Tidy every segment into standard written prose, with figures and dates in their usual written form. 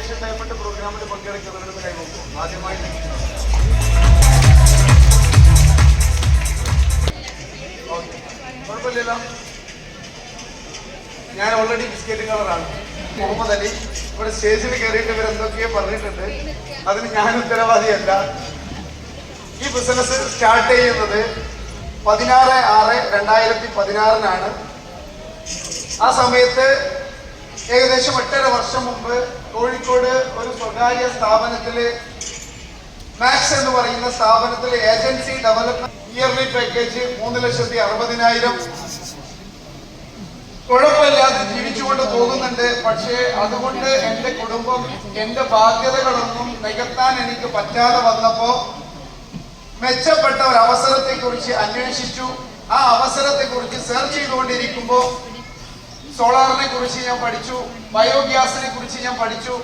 Asian diamond പ്രോഗ്രാമിൽ പങ്കെടുക്കുന്നവരുടെ കൈവക്കും ആദ്യമായി കുഴപ്പമില്ലല്ലോ. ഞാൻ ഓൾറെഡി ബിസ്ക്കറ്റ് കളറാണ്. മുഹമ്മദ് അലി ഇവിടെ സ്റ്റേജിൽ കയറിയിട്ട് ഇവരെന്തൊക്കെയോ പറഞ്ഞിട്ടുണ്ട്. അതിന് ഞാൻ ഉത്തരവാദിയല്ല. ഈ ബിസിനസ് സ്റ്റാർട്ട് ചെയ്യുന്നത് 16/6/2016 ആ സമയത്ത് ഏകദേശം 8.5 വർഷം മുമ്പ് കോഴിക്കോട് ഒരു സ്വകാര്യ സ്ഥാപനത്തില് മാക്സ് എന്ന് പറയുന്ന സ്ഥാപനത്തിൽ ഏജൻസി ഡെവലപ്മെന്റ് ഇയർലി പാക്കേജ് 3,60,000. കുഴപ്പമില്ലാതെ ജീവിച്ചുകൊണ്ട് പോകുന്നുണ്ട്. പക്ഷേ അതുകൊണ്ട് എന്റെ കുടുംബം എന്റെ ബാധ്യതകളൊന്നും നികത്താൻ എനിക്ക് പറ്റാതെ വന്നപ്പോ മെച്ചപ്പെട്ട ഒരു അവസരത്തെ കുറിച്ച് അന്വേഷിച്ചു. ആ അവസരത്തെ കുറിച്ച് സെർച്ച് ചെയ്തുകൊണ്ടിരിക്കുമ്പോൾ സോളാറിനെ കുറിച്ച് ഞാൻ പഠിച്ചു, ബയോഗ്യാസിനെ കുറിച്ച് ഞാൻ പഠിച്ചു,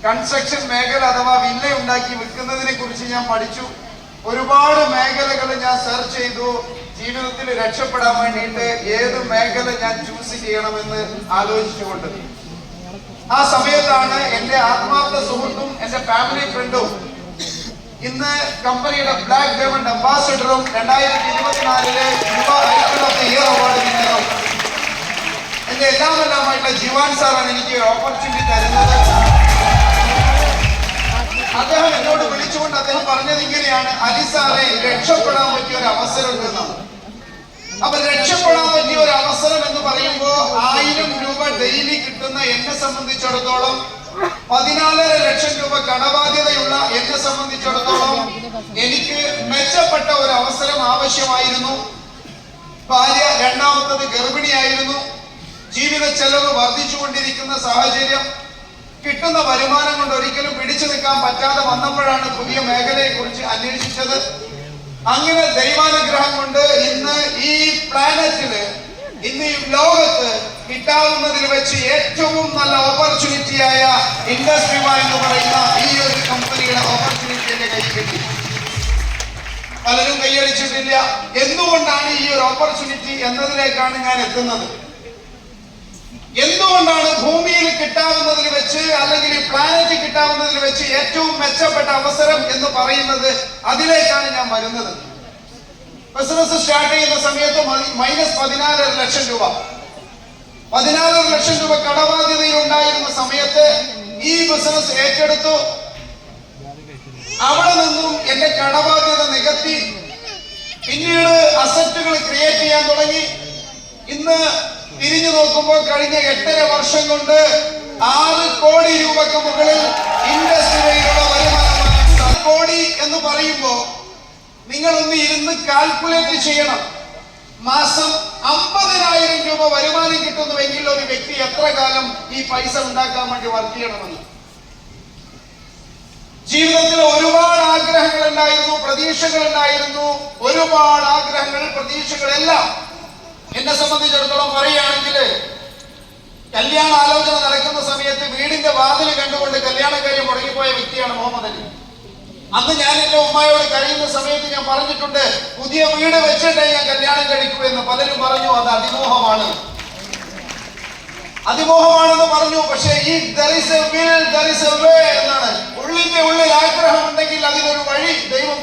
കൺസ്ട്രക്ഷൻ മേഖല അഥവാ വില്ല ഉണ്ടാക്കി വിൽക്കുന്നതിനെ കുറിച്ച് ഞാൻ പഠിച്ചു. ഒരുപാട് മേഖലകൾ ഞാൻ സെർച്ച് ചെയ്തു. ജീവിതത്തിൽ രക്ഷപ്പെടാൻ വേണ്ടിയിട്ട് ഏത് മേഖല ഞാൻ ചൂസ് ചെയ്യണമെന്ന് ആലോചിച്ചുകൊണ്ട് ആ സമയത്താണ് എന്റെ ആത്മാർത്ഥ സുഹൃത്തും എന്റെ ഫാമിലി ഫ്രണ്ടും ഇന്ന് കമ്പനിയുടെ ബ്ലാക്ക് ഡയമണ്ട് അംബാസിഡറും 2024 Yuva icon of the year award വിന്നറും എന്റെ എല്ലാമെല്ലാമായിട്ടുള്ള ജീവാൻ സാറാണ് എനിക്ക് ഓപ്പർച്യൂണിറ്റി തരുന്നത്. അദ്ദേഹം എന്നോട് വിളിച്ചുകൊണ്ട് അദ്ദേഹം പറഞ്ഞത് ഇങ്ങനെയാണ്: അലി സാറെ, രക്ഷപ്പെടാൻ പറ്റിയ ഒരു അവസരം ഉണ്ടെന്നാണ്. അപ്പൊ രക്ഷപ്പെടാൻ പറ്റിയ ഒരു അവസരം എന്ന് പറയുമ്പോൾ 1000 രൂപ ഡെയിലി കിട്ടുന്ന എന്നെ സംബന്ധിച്ചിടത്തോളം, 14.5 ലക്ഷം രൂപ കടബാധ്യതയുള്ള എന്നെ സംബന്ധിച്ചിടത്തോളം എനിക്ക് മെച്ചപ്പെട്ട ഒരു അവസരം ആവശ്യമായിരുന്നു. ഭാര്യ രണ്ടാമത്തത് ഗർഭിണിയായിരുന്നു. ജീവിത ചെലവ് വർദ്ധിച്ചുകൊണ്ടിരിക്കുന്ന സാഹചര്യം. കിട്ടുന്ന വരുമാനം കൊണ്ട് ഒരിക്കലും പിടിച്ചു നിൽക്കാൻ പറ്റാതെ വന്നപ്പോഴാണ് പുതിയ മേഖലയെ കുറിച്ച് അന്വേഷിച്ചത്. അങ്ങനെ ദൈവാനുഗ്രഹം കൊണ്ട് ഇന്ന് ഈ പ്ലാനറ്റില്, ഇന്ന് ഈ ലോകത്ത് കിട്ടാവുന്നതിൽ വെച്ച് ഏറ്റവും നല്ല ഓപ്പർച്യൂണിറ്റിയായ ഇൻഡസ്ട്രിവ എന്ന് പറയുന്ന ഈ ഒരു കമ്പനിയുടെ ഓപ്പർച്യൂണിറ്റി എന്റെ കൈ കിട്ടി. പലരും കൈയടിച്ചിട്ടില്ല. എന്തുകൊണ്ടാണ് ഈ ഒരു ഓപ്പർച്യൂണിറ്റി എന്നതിലേക്കാണ് ഞാൻ എത്തുന്നത്. എന്തുകൊണ്ടാണ് ഭൂമിയിൽ കിട്ടാവുന്നതിൽ വെച്ച് അല്ലെങ്കിൽ ഈ പ്ലാനറ്റിൽ കിട്ടാവുന്നതിൽ വെച്ച് ഏറ്റവും മെച്ചപ്പെട്ട അവസരം എന്ന് പറയുന്നത്? അതിലേക്കാണ് ഞാൻ വരുന്നത്. ബിസിനസ് സ്റ്റാർട്ട് ചെയ്യുന്ന സമയത്ത് -14.5 ലക്ഷം രൂപ 14 ലക്ഷം രൂപ കടബാധ്യതയിൽ ഉണ്ടായിരുന്ന സമയത്ത് ഈ ബിസിനസ് ഏറ്റെടുത്തു. അവിടെ നിന്നും എന്റെ കടബാധ്യത നികത്തി. പിന്നീട് അസറ്റുകൾ ക്രിയേറ്റ് ചെയ്യാൻ തുടങ്ങി. ഇന്ന് തിരിഞ്ഞു നോക്കുമ്പോൾ കഴിഞ്ഞ 8.5 വർഷം കൊണ്ട് 6 കോടി രൂപക്ക് മുകളിൽ ഇൻഡസ്ട്രിയിലുള്ള വരുമാനമാണ്. 1 കോടി എന്ന് പറയുമ്പോൾ നിങ്ങളൊന്ന് ഇരുന്ന് കാൽക്കുലേറ്റ് ചെയ്യണം. മാസം 50,000 രൂപ വരുമാനം കിട്ടുന്നുവെങ്കിൽ ഒരു വ്യക്തി എത്ര കാലം ഈ പൈസ ഉണ്ടാക്കാൻ വേണ്ടി വർക്ക് ചെയ്യണമെന്ന്. ജീവിതത്തിൽ ഒരുപാട് ആഗ്രഹങ്ങൾ ഉണ്ടായിരുന്നു, പ്രതീക്ഷകൾ ഉണ്ടായിരുന്നു. ഒരുപാട് ആഗ്രഹങ്ങൾ, പ്രതീക്ഷകളെല്ലാം എന്നെ സംബന്ധിച്ചിടത്തോളം പറയുകയാണെങ്കിൽ, കല്യാണ ആലോചന നടക്കുന്ന സമയത്ത് വീടിന്റെ വാതിൽ കണ്ടുകൊണ്ട് കല്യാണക്കാര്യം മുടങ്ങിപ്പോയ വ്യക്തിയാണ് മുഹമ്മദ് അലി. അന്ന് ഞാൻ എന്റെ ഉമ്മയോട് കഴിയുന്ന സമയത്ത് ഞാൻ പറഞ്ഞിട്ടുണ്ട്, പുതിയ വീട് വെച്ചിട്ടേ ഞാൻ കല്യാണം കഴിക്കൂ എന്ന്. പലരും പറഞ്ഞു അത് അതിമോഹമാണ്, അതിമോഹമാണെന്ന് പറഞ്ഞു. പക്ഷേ ഈ there is a will, there is a way എന്നാണ്. ഉള്ളിന്റെ ഉള്ളിൽ ആഗ്രഹം ഉണ്ടെങ്കിൽ അതിനൊരു വഴി ദൈവം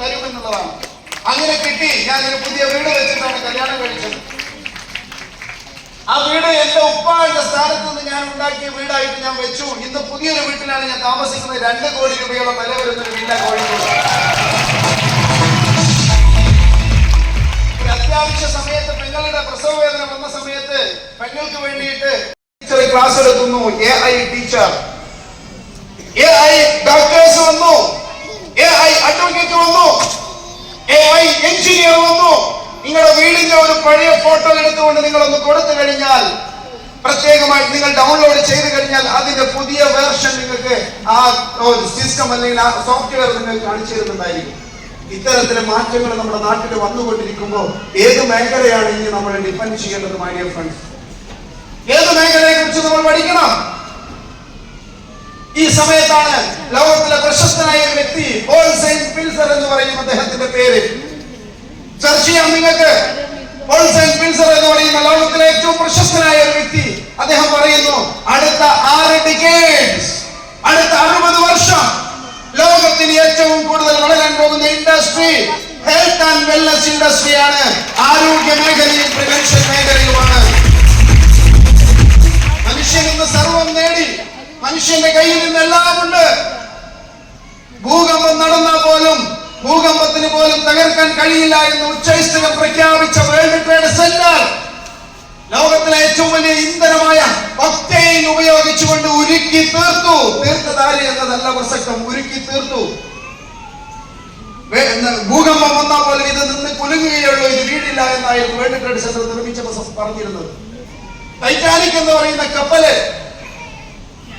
തരുമെന്നുള്ളതാണ്. അങ്ങനെ കിട്ടി. ഞാൻ ഒരു പുതിയ വീട് വെച്ചിട്ടാണ് കല്യാണം കഴിച്ചത്. ആ വീട് എന്റെ ഉപ്പാന്റെ സ്ഥാനത്ത് നിന്ന് ഞാൻ ഉണ്ടാക്കിയ വീടായിട്ട് ഞാൻ വെച്ചു. ഇന്ന് പുതിയൊരു വീട്ടിലാണ് ഞാൻ താമസിക്കുന്നത്. 2 കോടി രൂപയോളം വില വരുന്ന ഒരു വീടാ കോഴിക്കോട്. ഒരു അത്യാവശ്യ സമയത്ത് പെങ്ങളുടെ പ്രസവ വേദന വന്ന സമയത്ത് പെങ്ങൾക്ക് വേണ്ടിയിട്ട് ക്ലാസ് എടുക്കുന്നു. AI ടീച്ചർ, AI ഡോക്ടേഴ്സ് വന്നു, AI അഡ്വക്കേറ്റ് വന്നു, AI എഞ്ചിനീയർ വന്നു. നിങ്ങളുടെ വീടിന്റെ ഒരു പഴയ ഫോട്ടോ എടുത്തുകൊണ്ട് നിങ്ങളൊന്ന് കൊടുത്തു കഴിഞ്ഞാൽ, പ്രത്യേകമായി നിങ്ങൾ ഡൗൺലോഡ് ചെയ്ത് കഴിഞ്ഞാൽ അതിന്റെ പുതിയ വേർഷൻ നിങ്ങൾക്ക് ആ സിസ്റ്റം അല്ലെങ്കിൽ ആ സോഫ്റ്റ്വെയർ നിങ്ങൾക്ക് കാണിച്ചു തരുന്നുണ്ടായിരിക്കും. ഇത്തരത്തിലെ മാറ്റങ്ങൾ നമ്മുടെ നാട്ടിൽ വന്നുകൊണ്ടിരിക്കുമ്പോൾ ഏത് മേഖലയാണ് ഇനി നമ്മൾ ഡിപ്പെൻഡ് ചെയ്യേണ്ടത്? മൈ ഡിയർ ഫ്രണ്ട്സ്, ഏത് മേഖലയെ കുറിച്ച് നമ്മൾ പഠിക്കണം? ഈ സമയത്താണ് ലോകത്തിലെ പ്രശസ്തനായ ഒരു വ്യക്തി പോൾ സെയിന്റ് പിൽസർ എന്ന് പറയും അദ്ദേഹത്തിന്റെ പേര്. സെർച്ച് ചെയ്യാം നിങ്ങൾക്ക്. പോൾ സെയിന്റ് പിൽസർ എന്ന് പറയുന്ന ലോകത്തിലെ ഏറ്റവും പ്രശസ്തനായ ഒരു വ്യക്തി. അദ്ദേഹം പറയുന്നു, അടുത്ത 6 ഡിക്കേഡ്സ് അടുത്ത 60 വർഷം ലോകത്തിന് ഏറ്റവും കൂടുതൽ വളരാൻ പോകുന്ന ഇൻഡസ്ട്രി ഹെൽത്ത് ആൻഡ് വെൽനസ് ഇൻഡസ്ട്രിയാണ്. ആരോഗ്യ മേഖലയും പ്രിവെൻഷൻ മേഖലയുമാണ്. മനുഷ്യൻ ഇന്ന് സർവം നേടി. മനുഷ്യന്റെ കയ്യിൽ നിന്ന് എല്ലാം ഉണ്ട്. ഭൂകമ്പം നടന്നാൽ പോലും ഭൂകമ്പത്തിന് പോലും തകർക്കാൻ കഴിയില്ല എന്ന് ഉച്ചസ്ഥിരം പ്രഖ്യാപിച്ച വേൾഡ് ട്രേഡ് സെന്റർ ലോകത്തിലെ ഏറ്റവും വലിയ ഇന്ധനമായ ഒക്ടെയ്ൻ ഉപയോഗിച്ചുകൊണ്ട് ഉരുക്കി തീർത്തു. തീർത്തതാരി എന്നതല്ല പ്രസക്തം, ഉരുക്കി തീർത്തു. ഭൂകമ്പം വന്നാൽ പോലും ഇത് നിന്ന് കുലുങ്ങുകയുള്ളൂ, ഇത് വീടില്ല എന്നായിരുന്നു വേൾഡ് ട്രേഡ് സെന്റർ നിർമ്മിച്ചപ്പോൾ പറഞ്ഞിരുന്നത്. ടൈറ്റാനിക് എന്ന് പറയുന്ന കപ്പല്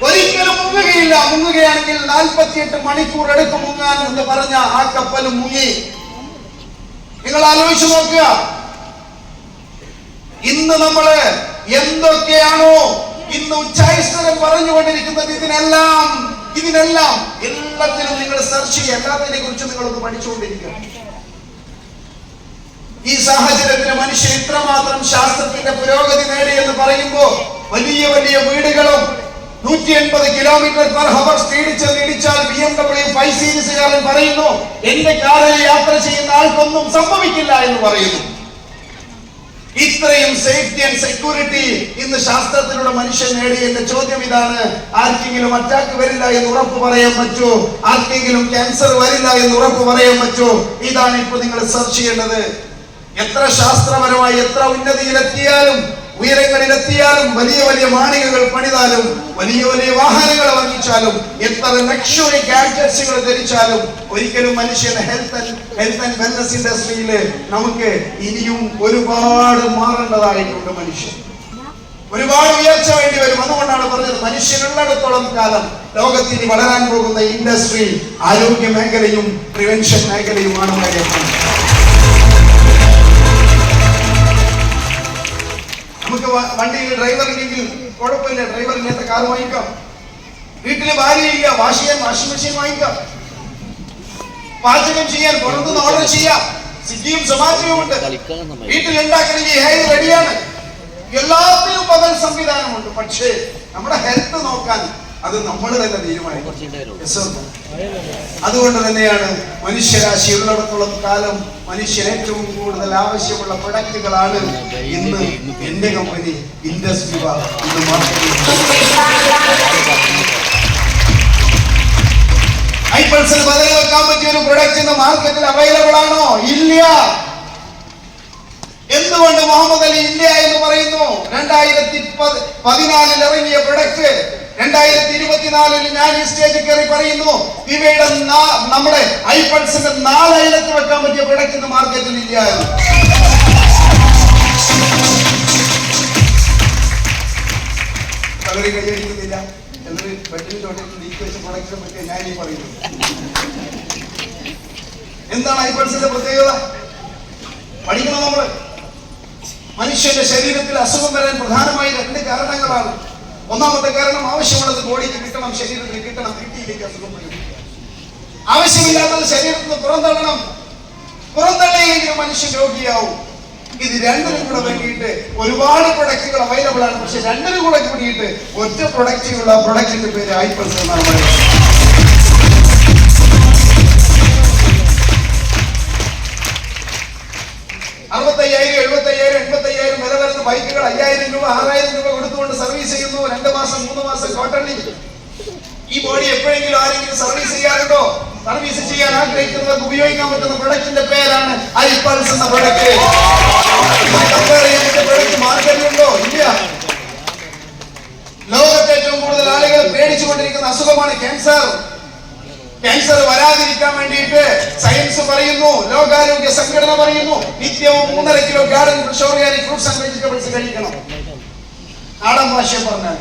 ഒരിക്കലും മുങ്ങുകയില്ല. മുങ്ങുകയാണെങ്കിൽ 48 മണിക്കൂർ എടുക്കും മുങ്ങാൻ എന്ന് പറഞ്ഞ ആ കപ്പൽ മുങ്ങി. നിങ്ങൾ ആലോചിച്ച് നോക്കുക. ഇന്ന് നമ്മള് എന്തൊക്കെയാണോ ഇന്ന് ഉച്ചസ്ഥിരം പറഞ്ഞുകൊണ്ടിരിക്കുന്നത്, ഇതിനെല്ലാം എല്ലാത്തിനും നിങ്ങൾ സെർച്ച് ചെയ്യുക. എല്ലാത്തിനെ കുറിച്ച് നിങ്ങളൊന്ന് പഠിച്ചുകൊണ്ടിരിക്കുക. ഈ സാഹചര്യത്തിന് മനുഷ്യൻ ഇത്രമാത്രം ശാസ്ത്രത്തിന്റെ പുരോഗതി നേടി എന്ന് പറയുമ്പോൾ വലിയ വലിയ വീടുകളും 180 km/h സ്പീഡിൽ ചെന്നിടിച്ചാൽ BMW 5 സീരീസുകാരൻ പറയുന്നു എന്റെ കാറിൽ യാത്ര ചെയ്യുന്ന ആൾക്കൊന്നും സംഭവിക്കില്ല എന്ന് പറയുന്നു. ഇത്രയും സേഫ്റ്റി ആൻഡ് സെക്യൂരിറ്റി ഇന്ന് ശാസ്ത്രത്തിലൂടെ മനുഷ്യൻ നേടി. എന്റെ ചോദ്യം ഇതാണ്, ആർക്കെങ്കിലും അറ്റാക്ക് വരില്ല എന്ന് ഉറപ്പ് പറയാൻ പറ്റുമോ? ആർക്കെങ്കിലും ക്യാൻസർ വരില്ല എന്ന് ഉറപ്പ് പറയാൻ പറ്റുമോ? ഇതാണ് ഇപ്പൊ നിങ്ങൾ സെർച്ച് ചെയ്യേണ്ടത്. എത്ര ശാസ്ത്രപരമായി എത്ര ഉന്നതിയിലെത്തിയാലും ഉയരങ്ങളിലെത്തിയാലും വലിയ വലിയ മാളികകൾ പണിതാലും വലിയ വലിയ വാഹനങ്ങൾ വാങ്ങിച്ചാലും എത്ര ലക്ഷറി ഗാഡ്ജറ്റ്സുകൾ ധരിച്ചാലും ഒരിക്കലും മനുഷ്യൻ ഹെൽത്ത് ആൻഡ് വെൽനസ് ഇൻഡസ്ട്രിയിൽ നമുക്ക് ഇനിയും ഒരുപാട് മാറേണ്ടതായിട്ടുണ്ട്. മനുഷ്യൻ ഒരുപാട് ഉയർച്ച വേണ്ടി വരും. അതുകൊണ്ടാണ് പറഞ്ഞത് മനുഷ്യനുള്ളിടത്തോളം കാലം ലോകത്തിന് വളരാൻ പോകുന്ന ഇൻഡസ്ട്രി ആരോഗ്യ മേഖലയും പ്രിവെൻഷൻ മേഖലയുമാണ്. നമുക്ക് വണ്ടിയിൽ ഡ്രൈവർ ഇല്ലെങ്കിൽ കുഴപ്പമില്ല, ഡ്രൈവർ ഇല്ലാത്ത കാർ വാങ്ങിക്കാം. വീട്ടില് ഭാര്യയില്ല, വാഷിംഗ് മെഷീൻ വാങ്ങിക്കാം. പാചകം ചെയ്യാൻ പുറത്തുനിന്ന് ഓർഡർ ചെയ്യാം. സ്വിഗ്ഗിയും സൊമാറ്റോയും ഉണ്ട്. വീട്ടിൽ ഉണ്ടാക്കണമെങ്കിൽ ഹെയർ റെഡിയാണ്. എല്ലാത്തിനും പകൽ സംവിധാനമുണ്ട്. പക്ഷേ നമ്മുടെ ഹെൽത്ത് നോക്കാൻ അത് നമ്മൾ തന്നെ തീരുമാനിക്കും. അതുകൊണ്ട് തന്നെയാണ് മനുഷ്യരാശി ഉള്ളിടത്തോളം കാലം മനുഷ്യൻ ഏറ്റവും കൂടുതൽ ആവശ്യമുള്ള പ്രൊഡക്റ്റുകളാണ് ഇന്ന് എന്റെ കമ്പനി ഇൻഡസ് വിവ ഇന്ന് ഐപൾസിന് ബദൽ വെക്കാൻ പറ്റിയ ഒരു പ്രൊഡക്റ്റ് ഇന്ന് മാർക്കറ്റിൽ അവൈലബിൾ ആണോ? ഇല്ല. എന്തുകൊണ്ട് മുഹമ്മദ് അലി ഇന്ത്യ എന്ന് പറയുന്നു? 2014 ഇറങ്ങിയ പ്രൊഡക്റ്റ് 2024 ഞാൻ ഈ സ്റ്റേജിൽ കയറി പറയുന്നു ഇവയുടെ നമ്മുടെ ഐപൾസിന്റെ 4 അയലത്ത് വെക്കാൻ പറ്റിയ പ്രൊഡക്റ്റ് ഇന്ന് മാർക്കറ്റിൽ ഇല്ല. പലരും കൈയടിക്കുന്നില്ല. എന്നൊരു ബെഡിൽ തൊട്ടിട്ട് വെച്ച പ്രൊഡക്റ്റിനെ പറ്റി ഞാൻ ഈ പറയുന്നു. എന്താണ് ഐപൾസിന്റെ പ്രത്യേകത? പഠിക്കണം നമ്മള്. മനുഷ്യന്റെ ശരീരത്തിൽ അസുഖം വരാൻ പ്രധാനമായി 2 കാരണങ്ങളാണ്. ഒന്നാമത്തെ കാരണം ആവശ്യമുള്ളത് ബോഡിക്ക് കിട്ടണം, ശരീരത്തിൽ കിട്ടണം. കിട്ടിയിലേക്ക് അസുഖം വരും. ആവശ്യമില്ലാത്തത് ശരീരത്തിൽ നിന്ന് പുറന്തള്ളണം. പുറന്തള്ളിയെങ്കിലും മനുഷ്യൻ രോഗിയാവും. ഇത് രണ്ടിനും കൂടെ വേണ്ടിയിട്ട് ഒരുപാട് പ്രൊഡക്റ്റുകൾ അവൈലബിൾ ആണ്. പക്ഷെ രണ്ടിനും കൂടെ കൂടിയിട്ട് ഒറ്റ പ്രൊഡക്റ്റിനുള്ള പ്രൊഡക്റ്റിന്റെ പേര് ഐപൾസ് എന്നാണ് പറയുന്നത്. 65,000, 75,000, 85,000 വില വരുന്ന ബൈക്കുകൾ 5,000 രൂപ 6,000 രൂപ കൊടുത്തുകൊണ്ട് സർവീസ് ചെയ്യുന്നു. 2 മാസം 3 മാസം ക്വാർട്ടർലി. ഈ ബോഡി എപ്പോഴെങ്കിലും ആരെങ്കിലും സർവീസ് ചെയ്യാറുണ്ടോ? സർവീസ് ചെയ്യാൻ ആഗ്രഹിക്കുന്നവർക്ക് ഉപയോഗിക്കാൻ പറ്റുന്ന പ്രൊഡക്റ്റിന്റെ പേരാണ് ഐപൾസ് എന്ന പ്രൊഡക്റ്റ്. പ്രൊഡക്റ്റ് മാർക്കറ്റിലുണ്ടോ? ഇല്ല. ലോകത്തെ ഏറ്റവും കൂടുതൽ ആളുകൾ പേടിച്ചുകൊണ്ടിരിക്കുന്ന അസുഖമാണ് ക്യാൻസർ. ക്യാൻസർ വരാതിരിക്കാൻ വേണ്ടിയിട്ട് സയൻസ് പറയുന്നു, ലോകാരോഗ്യ സംഘടന പറയുന്നു നിത്യവും 3.5 kilo garden fresh organic fruits and vegetables കഴിക്കണം. നാടൻ ഭാഷ പറഞ്ഞാൽ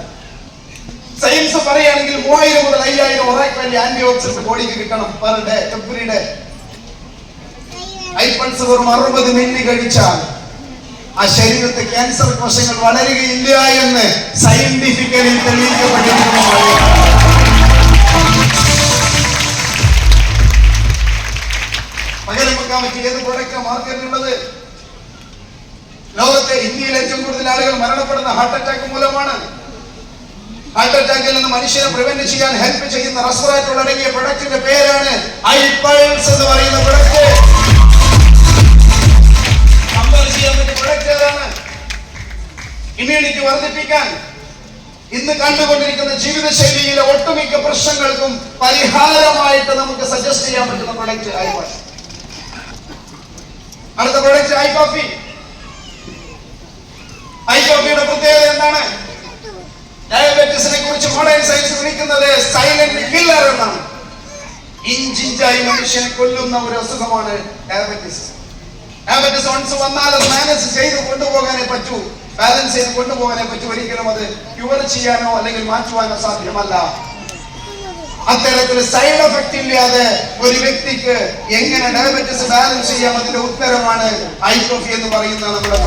സയൻസ് പറയുകയാണെങ്കിൽ 3000 മുതൽ 5000 ഒറാക്ക് വേണ്ടി ആന്റി ഓക്സിഡന്റ് ബോഡിക്ക് കിട്ടണം പെർ ഡേ, എവറി ഡേ. ഐപൾസ് വെറും 60 മില്ലി കഴിച്ചാൽ ആ ശരീരത്തെ ക്യാൻസർ കോശങ്ങൾ വളരുകയില്ല എന്ന് സയന്റിഫിക്കലി തെളിയിക്കപ്പെട്ടിരിക്കുന്നു. പകരം വെക്കാൻ പറ്റിയ ഏത് പ്രൊഡക്റ്റാണ് മാർക്കറ്റിലുള്ളത്? ലോകത്തെ ഇന്ത്യയിൽ ഏറ്റവും കൂടുതൽ ആളുകൾ മരണപ്പെടുന്ന ഹാർട്ട് അറ്റാക്ക് മൂലമാണ്. ഹാർട്ട് അറ്റാക്കിൽ നിന്ന് മനുഷ്യനെ പ്രിവെന്റ് ചെയ്യാൻ ഹെൽപ്പ് ചെയ്യുന്ന റെസ്പിറേറ്റർ അടങ്ങിയ പ്രൊഡക്റ്റിന്റെ പേരാണ് iPulse എന്ന് പറയുന്ന പ്രൊഡക്റ്റ്. കമ്പയർ ചെയ്യാൻ പറ്റിയ പ്രൊഡക്റ്റ് ഏതാണ്? ഇമ്മ്യൂണിറ്റി വർദ്ധിപ്പിക്കാൻ ഇന്ന് കണ്ടുകൊണ്ടിരിക്കുന്ന ജീവിതശൈലിയിലെ ഒട്ടുമിക്ക പ്രശ്നങ്ങൾക്കും പരിഹാരമായിട്ട് നമുക്ക് സജസ്റ്റ് ചെയ്യാൻ പറ്റുന്ന പ്രൊഡക്റ്റ് iPulse. അടുത്ത പ്രൊഡക്റ്റ് iCoffee. iCoffeeയുടെ പ്രത്യേകത എന്താണ്? ഡയബറ്റീസിനെ കുറിച്ച് മോഡേൺ സയൻസ് വിളിക്കുന്നത് സൈലന്റ് കില്ലർ എന്നാണ്. ഇഞ്ചിഞ്ചായി മനുഷ്യനെ കൊല്ലുന്ന ഒരു അസുഖമാണ് ഡയബറ്റീസ്. ഡയബറ്റീസ് വൺസ് വന്നാൽ അത് മാനേജ് ചെയ്ത് കൊണ്ടുപോകാനേ പറ്റൂ, ബാലൻസ് ചെയ്ത് കൊണ്ടുപോകാനേ പറ്റൂ. ഒരിക്കലും അത് ക്യൂർ ചെയ്യാനോ അല്ലെങ്കിൽ മാറ്റുവാനോ സാധ്യമല്ല. അത്തരത്തിൽ സൈഡ് എഫക്ട് ഇല്ലാതെ ഒരു വ്യക്തിക്ക് എങ്ങനെ ഡയബറ്റീസ് ബാലൻസ് ചെയ്യാം, അതിന്റെ ഉത്തരമാണ് iCoffee എന്ന് പറയുന്ന നമ്മുടെ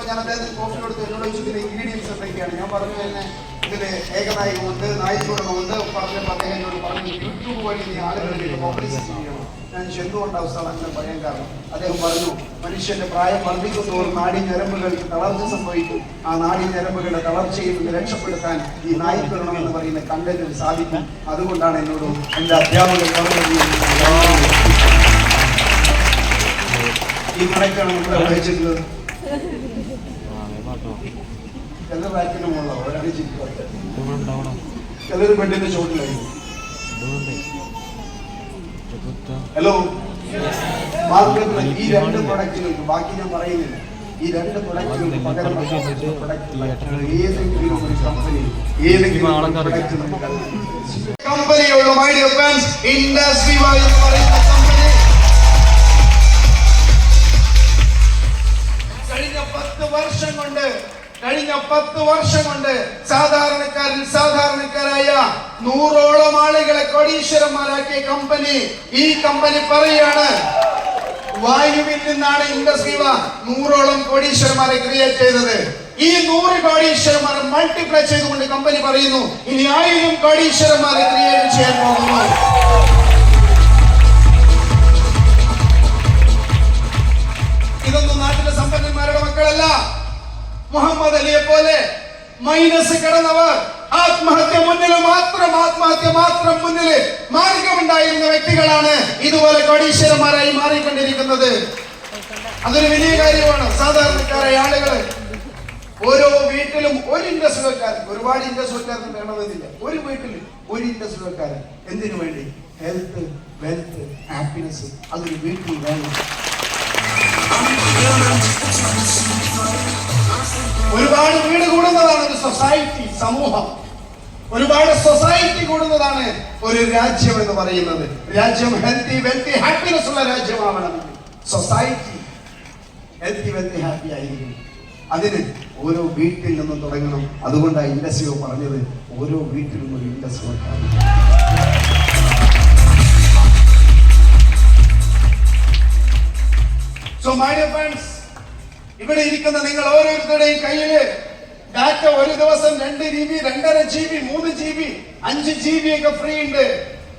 ഞാൻ അദ്ദേഹത്തിന് കോഫി കൊടുത്ത് എന്നോട് ചോദിച്ചതിന്റെ ഇൻഗ്രീഡിയൻസ് എന്തൊക്കെയാണ്. ഞാൻ പറഞ്ഞു തന്നെ ഇതില് ഏകനായകമുണ്ട്, നായ്ക്കൂടമുണ്ട്. പറഞ്ഞപ്പോൾ അദ്ദേഹം എന്നോട് പറഞ്ഞു യൂട്യൂബ് വഴി നീ ആളുകളിലേക്ക് പബ്ലിസിറ്റി ചെയ്യണം. ഞാൻ എന്തുകൊണ്ടാണ് അവസ്ഥ അങ്ങനെ പറയാൻ കാരണം, അദ്ദേഹം പറഞ്ഞു മനുഷ്യന്റെ പ്രായം വർദ്ധിക്കുന്നതോറും നാഡി ഞരമ്പുകൾക്ക് തളർച്ച സംഭവിക്കും. ആ നാഡി ഞരമ്പുകളുടെ തളർച്ചയിൽ നിന്ന് രക്ഷപ്പെടുത്താൻ ഈ നായ്ക്കൂടണം എന്ന് പറയുന്ന കണ്ടന്റിന് സാധിക്കും. അതുകൊണ്ടാണ് എന്നോട് എന്റെ അധ്യാപകർ പറഞ്ഞത്. ഈ കണക്കാണ് നമ്മൾ വായിച്ചിട്ടുള്ളത്. ചില റാക്കിന് മുകളിലോ ഒരാളെ ചിരിക്കുക, ചിലര് ബെഡിന്റെ ചോട്ടിലായിരിക്കും. ഹലോ, മാർക്കറ്റിൽ ഈ രണ്ട് പ്രൊഡക്റ്റുകൾക്ക്, ബാക്കി ഞാൻ പറയുന്നില്ല, ഈ രണ്ട് പ്രൊഡക്റ്റുകൾക്ക് പകരം ഏതെങ്കിലും ഒരു കമ്പനി കമ്പനിയുള്ള മൈ ഡിയർ ഫ്രണ്ട്സ്, ഇൻഡസ്ട്രി എന്ന് പറയുന്ന കമ്പനി കഴിഞ്ഞ 10 വർഷം കൊണ്ട് സാധാരണക്കാരായ 100ഓളം ആളുകളെ കോടീശ്വരന്മാരാക്കിയ കമ്പനി. ഈ കമ്പനി പറയാണ് വായുവിൽ നിന്നാണ് ഇൻഡസ്ട്രി 100ഓളം കോടീശ്വരന്മാരെ ക്രിയേറ്റ് ചെയ്തത്. ഈ 100 കോടീശ്വരന്മാരെ മൾട്ടിപ്ലൈ ചെയ്തുകൊണ്ട് കമ്പനി പറയുന്നു ഇനി 1000 കോടീശ്വരന്മാരെ ക്രിയേറ്റ് ചെയ്യാൻ പോകുന്നു. ഇതൊന്നും നാട്ടിലെ സമ്പന്നന്മാരുടെ മക്കളല്ല. മുഹമ്മദ് അലിയെ പോലെ മൈനസ് കടന്നവർ, ആത്മഹത്യ മാത്രം മുന്നിൽ മാർഗമുണ്ടായിരുന്ന വ്യക്തികളാണ് ഇതുപോലെ കോടീശ്വരന്മാരായി മാറിക്കൊണ്ടിരിക്കുന്നത്. അതൊരു വലിയ കാര്യമാണ്. സാധാരണക്കാരായ ആളുകള് ഓരോ വീട്ടിലും ഒരു ഇൻഡസ്ട്രിക്കാരൻ, ഒരുപാട് ഇൻഡസ്ട്രിക്കാരൻ വേണമെന്നില്ല, ഒരു വീട്ടിൽ ഒരു ഇൻഡസ്ട്രിക്കാരൻ. എന്തിനു വേണ്ടി? ഹെൽത്ത്, വെൽത്ത്, ഹാപ്പിനെസ് അതൊരു വീട്ടിൽ വേണം. ഒരുപാട് വീട് കൂടുന്നതാണ് ഒരു സൊസൈറ്റി, സമൂഹം. ഒരുപാട് സൊസൈറ്റി കൂടുന്നതാണ് ഒരു രാജ്യം എന്ന് പറയുന്നത്. രാജ്യം ഹെൽത്തി, വെൽത്തി, ഹാപ്പിനെസ് ഉള്ള രാജ്യമാവണം. സൊസൈറ്റി ഹെൽത്തി, വെൽത്തി, ഹാപ്പി ആയിരിക്കും. അതിന് ഓരോ വീട്ടിൽ നിന്നും തുടങ്ങണം. അതുകൊണ്ടാണ് ഇൻഡസ്ട്രിയോ പറഞ്ഞത് ഓരോ വീട്ടിലും ഒരു industry. So my dear friends, ഇവിടെ ഇരിക്കുന്ന നിങ്ങൾ ഓരോരുത്തരുടെയും കയ്യില് ഡാറ്റ ഒരു ദിവസം 2 GB, 2.5 GB, 3 GB, 5 GB ഒക്കെ ഫ്രീ ഉണ്ട്.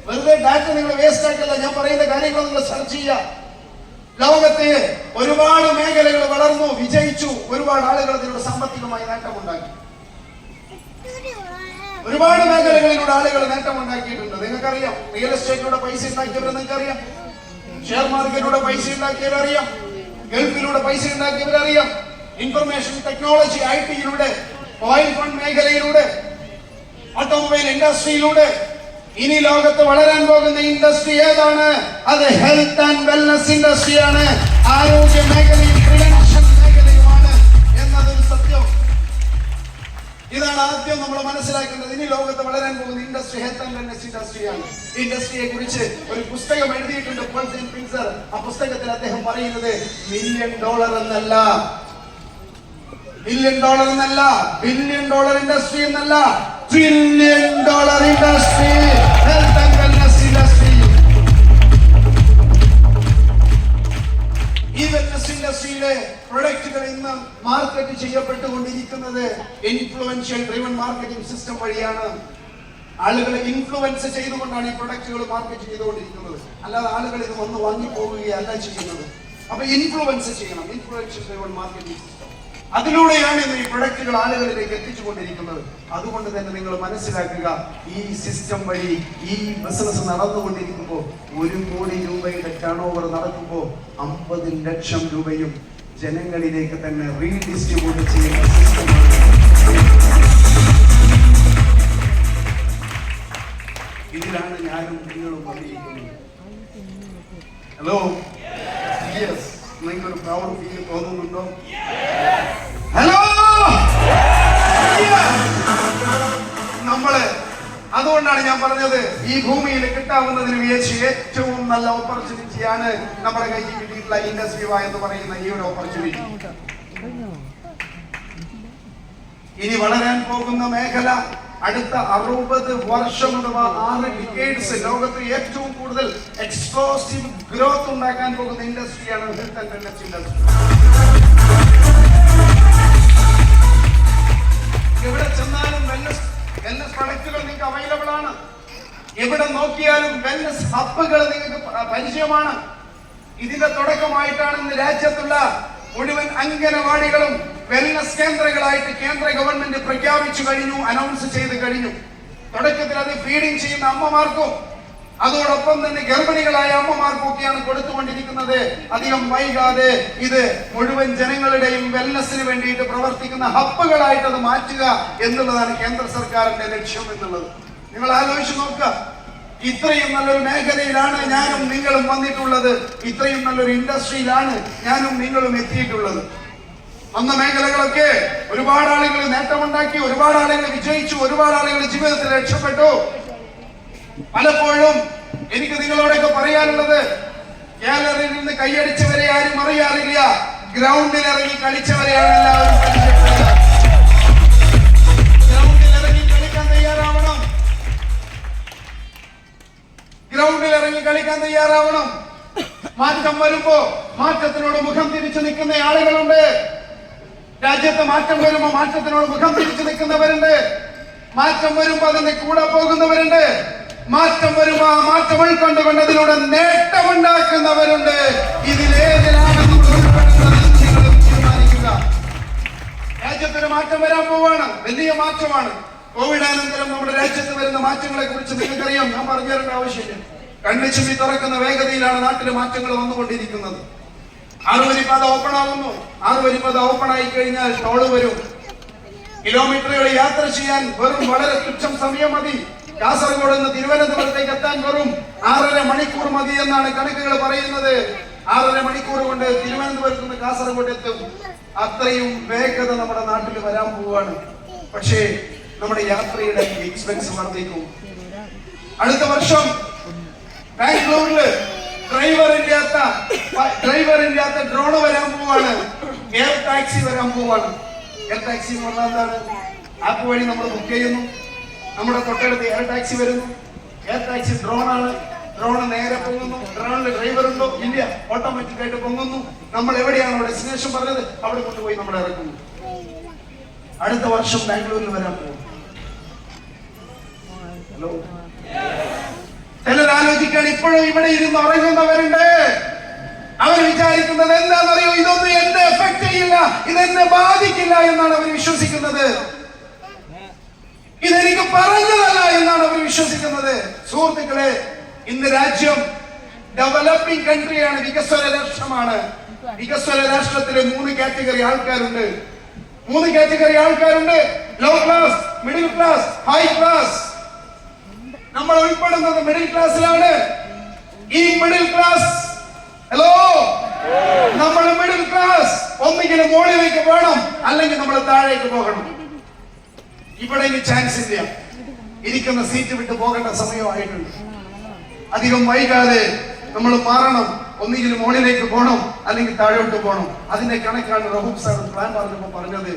വെറുതെ ഡാറ്റ നിങ്ങൾ വേസ്റ്റ് ആക്കല്ല. ഞാൻ പറയുന്ന കാര്യങ്ങൾ നിങ്ങൾ സെർച്ച് ചെയ്യുക. ലോകത്തെ ഒരുപാട് മേഖലകൾ വളർന്നു, വിജയിച്ചു. ഒരുപാട് ആളുകൾ ഇതിലൂടെ സാമ്പത്തികമായി നേട്ടമുണ്ടാക്കി. ഒരുപാട് മേഖലകളിലൂടെ ആളുകൾ നേട്ടമുണ്ടാക്കിയിട്ടുണ്ട്. നിങ്ങൾക്കറിയാം, റിയൽ എസ്റ്റേറ്റിലൂടെ പൈസ ഉണ്ടാക്കിയവരെ നിങ്ങൾക്കറിയാം, ഷെയർ മാർക്കറ്റിലൂടെ പൈസ ഉണ്ടാക്കിയവരറിയാം, ഗൾഫിലൂടെ പൈസ ഉണ്ടാക്കിയവരറിയാം, ഇൻഫർമേഷൻ ടെക്നോളജി IT-യിലൂടെ, ഓയിൽ ഫണ്ട് മേഖലയിലൂടെ, ഓട്ടോമൊബൈൽ ഇൻഡസ്ട്രിയിലൂടെ. ഇനി ലോകത്ത് വളരാൻ പോകുന്ന ഇൻഡസ്ട്രി ഏതാണ്? അത് ഹെൽത്ത് ആൻഡ് വെൽനസ് ഇൻഡസ്ട്രിയാണ്. ആരോഗ്യ മേഖലയും പ്രിവെൻഷൻ മേഖലയുമാണ് എന്നതൊരു സത്യം. ഇതാണ് ആദ്യം നമ്മൾ മനസ്സിലാക്കേണ്ടത്. ഇനി ലോകത്ത് വളരാൻ പോകുന്ന ഇൻഡസ്ട്രി ഹെൽത്ത് ആൻഡ് വെൽനസ് ഇൻഡസ്ട്രിയാണ്. ഇൻഡസ്ട്രിയെ കുറിച്ച് ഒരു പുസ്തകം എഴുതിയിട്ടുണ്ട് പോൾസൺ പിൻസർ. ആ പുസ്തകത്തിൽ അദ്ദേഹം പറയുന്നത് $1 മില്യൺ എന്നല്ല, $1 ബില്യൺ എന്നല്ല, $1 ബില്യൺ ഇൻഡസ്ട്രി എന്നല്ല, $1 trillion industry, health and wellness industry. ഈ വെൽനസ് ഇൻഡസ്ട്രിയിലെ പ്രൊഡക്റ്റുകൾ ഇന്ന് മാർക്കറ്റ് ചെയ്യപ്പെട്ടുകൊണ്ടിരിക്കുന്നത് ഇൻഫ്ലുവൻഷ്യൽ ഡ്രിവൺ മാർക്കറ്റിംഗ് സിസ്റ്റം വഴിയാണ്. ആളുകളെ ഇൻഫ്ലുവൻസ് ചെയ്തുകൊണ്ടാണ് ഈ പ്രൊഡക്റ്റുകൾ മാർക്കറ്റ് ചെയ്തുകൊണ്ടിരിക്കുന്നത്. അല്ലാതെ ആളുകൾ ഇത് വന്ന് വാങ്ങിപ്പോവുകയല്ല ചെയ്യുന്നത്. അപ്പൊ ഇൻഫ്ലുവൻസ് ചെയ്യണം, ഇൻഫ്ലുവൻഷ്യൽ ഡ്രൈവൺ മാർക്കറ്റിംഗ് സിസ്റ്റം. അതിലൂടെയാണ് ഇന്ന് ഈ പ്രൊഡക്റ്റുകൾ ആളുകളിലേക്ക് എത്തിച്ചുകൊണ്ടിരിക്കുന്നത്. അതുകൊണ്ട് തന്നെ നിങ്ങൾ മനസ്സിലാക്കുക, ഈ സിസ്റ്റം വഴി ഈ ബിസിനസ് നടന്നുകൊണ്ടിരിക്കുമ്പോൾ 1 കോടി രൂപയുടെ ടേൺ ഓവർ നടക്കുമ്പോൾ 50 ലക്ഷം രൂപയും ജനങ്ങളിലേക്ക് തന്നെ റീഡിസ്ട്രിബ്യൂട്ട് ചെയ്യുന്ന സിസ്റ്റമാണ്. ഇതിലാണ് ഞാനും നിങ്ങളും വന്നിരിക്കുന്നത്. ഹലോ, യെസ്, നിങ്ങൾക്കൊരു പ്രൗഡ് ഫീൽ തോന്നുന്നുണ്ടോ? ഹലോ, നമ്മള് അതുകൊണ്ടാണ് ഞാൻ പറഞ്ഞത്, ഈ ഭൂമിയിൽ കിട്ടാവുന്നതിന് വെച്ച് ഏറ്റവും നല്ല ഓപ്പർച്യൂണിറ്റിയാണ് നമ്മുടെ കയ്യിൽ കിട്ടിയിട്ടുള്ള ഇൻഡസ്ട്രി എന്ന് പറയുന്ന ഈ ഒരു ഓപ്പർച്യൂണിറ്റി. ഇനി വളരാൻ പോകുന്ന മേഖല അടുത്ത 60 വർഷം അഥവാ 6 ഡിക്കേഡ്സ് ലോകത്ത് ഏറ്റവും കൂടുതൽ എക്സ്പ്ലോസീവ് ഗ്രോത്ത് ഉണ്ടാക്കാൻ പോകുന്ന ഇൻഡസ്ട്രിയാണ് ഹെൽത്ത് ആൻഡ് വെൽനസ് ഇൻഡസ്ട്രി. എവിടെ ചെന്നാലും വെൽനസ് പ്രൊഡക്റ്റുകൾ നിങ്ങൾക്ക് അവൈലബിൾ ആണ്. എവിടെ നോക്കിയാലും വെൽനസ് ഹബ്ബുകൾ നിങ്ങൾക്ക് പരിചയമാണ്. ഇതിന്റെ തുടക്കമായിട്ടാണ് ഇന്ന് രാജ്യത്തുള്ള മുഴുവൻ അംഗനവാടികളും വെൽനസ് കേന്ദ്രങ്ങളായിട്ട് കേന്ദ്ര ഗവൺമെന്റ് പ്രഖ്യാപിച്ചു കഴിഞ്ഞു, അനൗൺസ് ചെയ്ത് കഴിഞ്ഞു. തുടക്കത്തിൽ അത് ഫീഡിംഗ് ചെയ്യുന്ന അമ്മമാർക്കും അതോടൊപ്പം തന്നെ ഗർഭിണികളായ അമ്മമാർക്കും ഒക്കെയാണ് കൊടുത്തുകൊണ്ടിരിക്കുന്നത്. അധികം വൈകാതെ ഇത് മുഴുവൻ ജനങ്ങളുടെയും വെൽനസിന് വേണ്ടിയിട്ട് പ്രവർത്തിക്കുന്ന ഹബ്ബുകളായിട്ട് അത് മാറ്റുക എന്നുള്ളതാണ് കേന്ദ്ര സർക്കാരിന്റെ ലക്ഷ്യം എന്നുള്ളത്. നിങ്ങൾ ആലോചിച്ച് നോക്കുക, ഇത്രയും നല്ലൊരു മേഖലയിലാണ് ഞാനും നിങ്ങളും വന്നിട്ടുള്ളത്. ഇത്രയും നല്ലൊരു ഇൻഡസ്ട്രിയിലാണ് ഞാനും നിങ്ങളും എത്തിയിട്ടുള്ളത്. അന്ന മേഖലകളൊക്കെ ഒരുപാട് ആളുകൾ നേട്ടമുണ്ടാക്കി, ഒരുപാട് ആളുകൾ വിജയിച്ചു, ഒരുപാട് ആളുകൾ ജീവിതത്തിൽ രക്ഷപ്പെട്ടു. പലപ്പോഴും എനിക്ക് നിങ്ങളോടൊക്കെ പറയാനുള്ളത്, ഗാലറിയിൽ നിന്ന് കൈയടിച്ചവരെ ആരും അറിയാറില്ല, ഗ്രൗണ്ടിൽ ഇറങ്ങി കളിച്ചവരെയാണ് എല്ലാവരും പരിചയപ്പെടുക. ഗ്രൗണ്ടിൽ ഇറങ്ങി കളിക്കാൻ തയ്യാറാവണം, ഗ്രൗണ്ടിൽ ഇറങ്ങി കളിക്കാൻ തയ്യാറാവണം. മാറ്റം വരുമ്പോ മാറ്റത്തിനോട് മുഖം തിരിച്ചു നിൽക്കുന്ന ആളുകളുണ്ട്. രാജ്യത്ത് മാറ്റം വരുമ്പോ മാറ്റത്തിനോട് മുഖം തിരിച്ചു നിൽക്കുന്നവരുണ്ട്. മാറ്റം വരുമ്പോ അതിന്റെ കൂടെ പോകുന്നവരുണ്ട്. മാറ്റം വരുമ്പോ ആ മാറ്റം ഉൾക്കൊണ്ടുകൊണ്ട് അതിലൂടെ നേട്ടമുണ്ടാക്കുന്നവരുണ്ട്. ഇതിലേതിലാണ് തീരുമാനിക്കുക. രാജ്യത്തിന് മാറ്റം വരാൻ പോവാണ്, വലിയ മാറ്റമാണ്. കോവിഡാനന്തരം നമ്മുടെ രാജ്യത്ത് വരുന്ന മാറ്റങ്ങളെ കുറിച്ച് നിങ്ങൾക്കറിയാം, ഞാൻ പറഞ്ഞു തരേണ്ട ആവശ്യമില്ല. കണ്ണുചുമ്പി തുറക്കുന്ന വേഗതയിലാണ് നാട്ടിലെ മാറ്റങ്ങൾ വന്നുകൊണ്ടിരിക്കുന്നത്. 6 വരിപ്പാത ഓപ്പൺ ആകുന്നു. 6 വരിപ്പാത ഓപ്പൺ ആയി കഴിഞ്ഞാൽ ടോള് വരും. കിലോമീറ്ററുകൾ യാത്ര ചെയ്യാൻ വെറും വളരെ തുച്ഛം സമയം മതി. കാസർഗോഡ് നിന്ന് തിരുവനന്തപുരത്തേക്ക് എത്താൻ വെറും 6.5 മണിക്കൂർ മതി എന്നാണ് കണക്കുകൾ പറയുന്നത്. 6.5 മണിക്കൂർ കൊണ്ട് തിരുവനന്തപുരത്ത് നിന്ന് കാസർഗോഡ് എത്തും. അത്രയും വേഗത നമ്മുടെ നാട്ടിൽ വരാൻ പോവുകയാണ്. പക്ഷേ നമ്മുടെ യാത്രയുടെ എക്സ്പെൻസ് വർദ്ധിക്കും. അടുത്ത വർഷം ബാംഗ്ലൂരില് ഡ്രൈവറില്ലാത്ത ഡ്രോൺ വരാൻ പോവാണ്. എയർ ടാക്സി വരാൻ പോവാണ്. എയർ ടാക്സി എന്ന് പറഞ്ഞാൽ എന്താണ്? ആപ്പ് വഴി നമ്മൾ ബുക്ക് ചെയ്യുന്നു, നമ്മുടെ തൊട്ടടുത്ത് എയർ ടാക്സി വരുന്നു. എയർ ടാക്സി ഡ്രോണാണ്. ഡ്രോൺ നേരെ പൊങ്ങുന്നു. ഡ്രോണിൽ ഡ്രൈവർ ഉണ്ടോ? ഇല്ല, ഓട്ടോമാറ്റിക് ആയിട്ട് പൊങ്ങുന്നു. നമ്മൾ എവിടെയാണോ ഡെസ്റ്റിനേഷൻ പറഞ്ഞത് അവിടെ കൊണ്ടുപോയി നമ്മൾ ഇറക്കുന്നു. അടുത്ത വർഷം ബാംഗ്ലൂരിൽ വരാൻ പോകും. ഹലോ, ചിലർ ആലോചിക്കാൻ ഇപ്പോഴും ഇവിടെ ഇരുന്ന് ഉറങ്ങുന്നവരുണ്ട്. അവർ വിചാരിക്കുന്നത് എന്താണെന്നറിയോ? ഇതൊന്നും എന്നെ എഫക്ട് ചെയ്യില്ല, ഇതെന്നെ ബാധിക്കില്ല എന്നാണ് അവർ വിശ്വസിക്കുന്നത്. ഇതെനിക്ക് പറഞ്ഞതല്ല എന്നാണ് അവർ വിശ്വസിക്കുന്നത്. സുഹൃത്തുക്കളെ, ഇന്ന് രാജ്യം ഡെവലപ്പിംഗ് കൺട്രിയാണ്, വികസ്വര രാഷ്ട്രമാണ്. വികസ്വര രാഷ്ട്രത്തിലെ 3 കാറ്റഗറി ആൾക്കാരുണ്ട്. 3 കാറ്റഗറി ആൾക്കാരുണ്ട്: low class, middle class, high class. നമ്മൾ ഉൾപ്പെടുന്നത് മിഡിൽ ക്ലാസ്സിലാണ്. ഈ മിഡിൽ ക്ലാസ്, ഹലോ, നമ്മൾ മിഡിൽ ക്ലാസ് ഒന്നുകിലും മുകളിലേക്ക് പോകണം, അല്ലെങ്കിൽ നമ്മൾ താഴേക്ക് പോകണം. ഇവിടെ ഇനി ചാൻസ് ഇല്ല. ഇരിക്കുന്ന സീറ്റ് വിട്ട് പോകേണ്ട സമയമായിട്ടുണ്ട്. അധികം വൈകാതെ നമ്മൾ മാറണം. ഒന്നുകിലും മുകളിലേക്ക് പോകണം, അല്ലെങ്കിൽ താഴോട്ട് പോകണം. അതിന്റെ കണക്കാണ് റഹൂബ് സാർ പ്ലാൻ പറഞ്ഞപ്പോൾ പറഞ്ഞത്.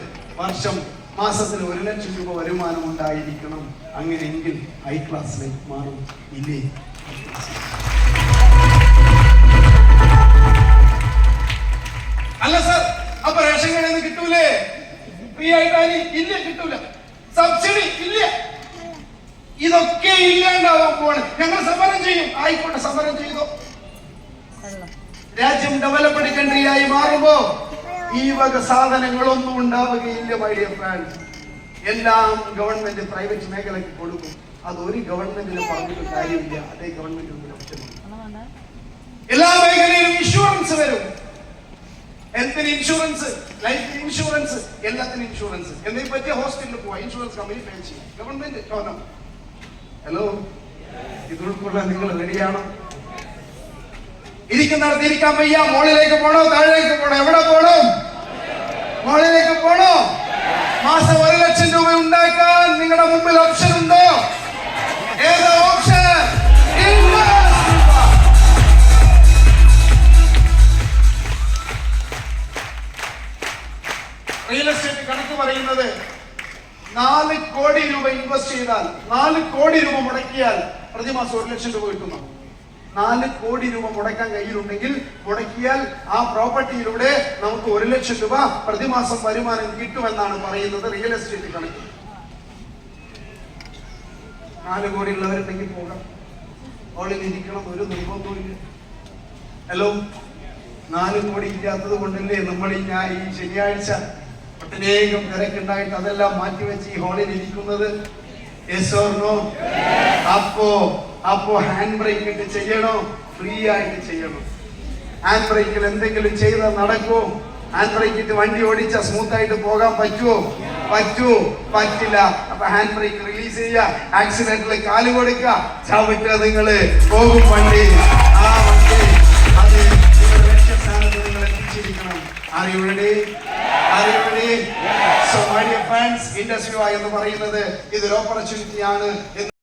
മാസത്തിൽ 1 ലക്ഷം രൂപ വരുമാനം ഉണ്ടായിരിക്കണം. അങ്ങനെയെങ്കിൽ ഹൈ ക്ലാസ്സിലേക്ക് മാറും. ഇല്ലേ? അല്ല സാർ, അപ്പൊ റേഷൻ കടയിൽ നിന്ന് കിട്ടൂലേ? ഫ്രീ ആയിട്ട് ഇല്ല, കിട്ടൂല. സബ്സിഡി ഇല്ല. ഇതൊക്കെ ഇല്ലാണ്ടാവാൻ പോവാണ്. ഞങ്ങൾ സമരം ചെയ്യും. ആയിക്കോട്ടെ, സമരം ചെയ്തോ. രാജ്യം ഡെവലപ്ഡ് കൺട്രി ആയി മാറുമ്പോ ഈ വക സാധനങ്ങളൊന്നും ഉണ്ടാവുകയില്ല മൈ ഡിയർ ഫ്രണ്ട്സ്. എല്ലാം ഗവൺമെന്റ് പ്രൈവറ്റ് മേഖലയ്ക്ക് കൊടുക്കും. അത് ഒരു ഗവൺമെന്റിന് പറഞ്ഞിട്ട് കാര്യമില്ല. അതേ ഗവൺമെന്റ് എല്ലാ മേഖലയിലും ഇൻഷുറൻസ് വരും. ഹെൽത്തിന് ഇൻഷുറൻസ്, ലൈഫ് ഇൻഷുറൻസ്, എല്ലാത്തിനും ഇൻഷുറൻസ്. എന്നീ പറ്റിയ ഹോസ്പിറ്റലിൽ പോവാ, ഇൻഷുറൻസ് കമ്പനി പേ ചെയ്യും. ഗവൺമെന്റ് ടോനം. ഹലോ, ഇത് ഉൾക്കൊള്ളാൻ നിങ്ങൾ റെഡിയാണോ? ഇരിക്കുന്നിടത്ത് ഇരിക്കാൻ വയ്യ. മോളിലേക്ക് പോണോ താഴേക്ക് പോണോ? എവിടെ പോണോ? മോളിലേക്ക് പോണോ? മാസം 1 ലക്ഷം രൂപ ഉണ്ടാക്കാൻ നിങ്ങളുടെ മുമ്പിൽ ഓപ്ഷൻ ഉണ്ടോ? ഏത് ഓപ്ഷൻ? റിയൽ എസ്റ്റേറ്റ് കണക്ക് പറയുന്നത് 4 കോടി രൂപ ഇൻവെസ്റ്റ് ചെയ്താൽ, 4 കോടി രൂപ മുടക്കിയാൽ പ്രതിമാസം 1 ലക്ഷം രൂപ കിട്ടുന്നു. 4 കോടി രൂപ മുടക്കാൻ കയ്യിലുണ്ടെങ്കിൽ മുടക്കിയാൽ ആ പ്രോപ്പർട്ടിയിലൂടെ നമുക്ക് 1 ലക്ഷം രൂപ പ്രതിമാസം വരുമാനം കിട്ടുമെന്നാണ് പറയുന്നത് റിയൽ എസ്റ്റേറ്റ് കണക്ക്. 4 കോടി ഉള്ളവരുണ്ടെങ്കിൽ പോകാം, ഹോളിൽ ഇരിക്കണം, ഒരു നിർബന്ധവും. ഹലോ, 4 കോടി ഇല്ലാത്തത് കൊണ്ടല്ലേ നമ്മൾ ഈ ശനിയാഴ്ച ഒട്ടനേകം തിരക്കുണ്ടായിട്ട് അതെല്ലാം മാറ്റിവെച്ച് ഈ ഹോളിൽ ഇരിക്കുന്നത്? Yes or no? അപ്പോ ഹാൻഡ് ബ്രേക്ക് ഇട്ട് ചെയ്യണോ? ഫ്രീ ആയിട്ട് ചെയ്യണം. ഹാൻഡ് ബ്രേക്കിൽ എന്തെങ്കിലും ചെയ്താൽ നടക്കുമോ? ഹാൻഡ് ബ്രേക്ക് ഇട്ട് വണ്ടി ഓടിച്ചാൽ സ്മൂത്ത് ആയിട്ട് പോകാൻ പറ്റുമോ? പറ്റില്ല. അപ്പൊ ഹാൻഡ് ബ്രേക്ക് റിലീസ് ചെയ്യുക, ആക്സിഡന്റിൽ കാല് കൊടുക്കുക, ചവിട്ടുക, നിങ്ങള് പോകും വണ്ടി. ആ വണ്ടി അത് നിങ്ങളുടെ ലക്ഷ്യസ്ഥാനത്ത് നിങ്ങൾ എത്തിച്ചിരിക്കണം. Are you ready? So my dear friends, industry എന്ന് പറയുന്നത് ഇതൊരു ഓപ്പർച്യൂണിറ്റി ആണ്.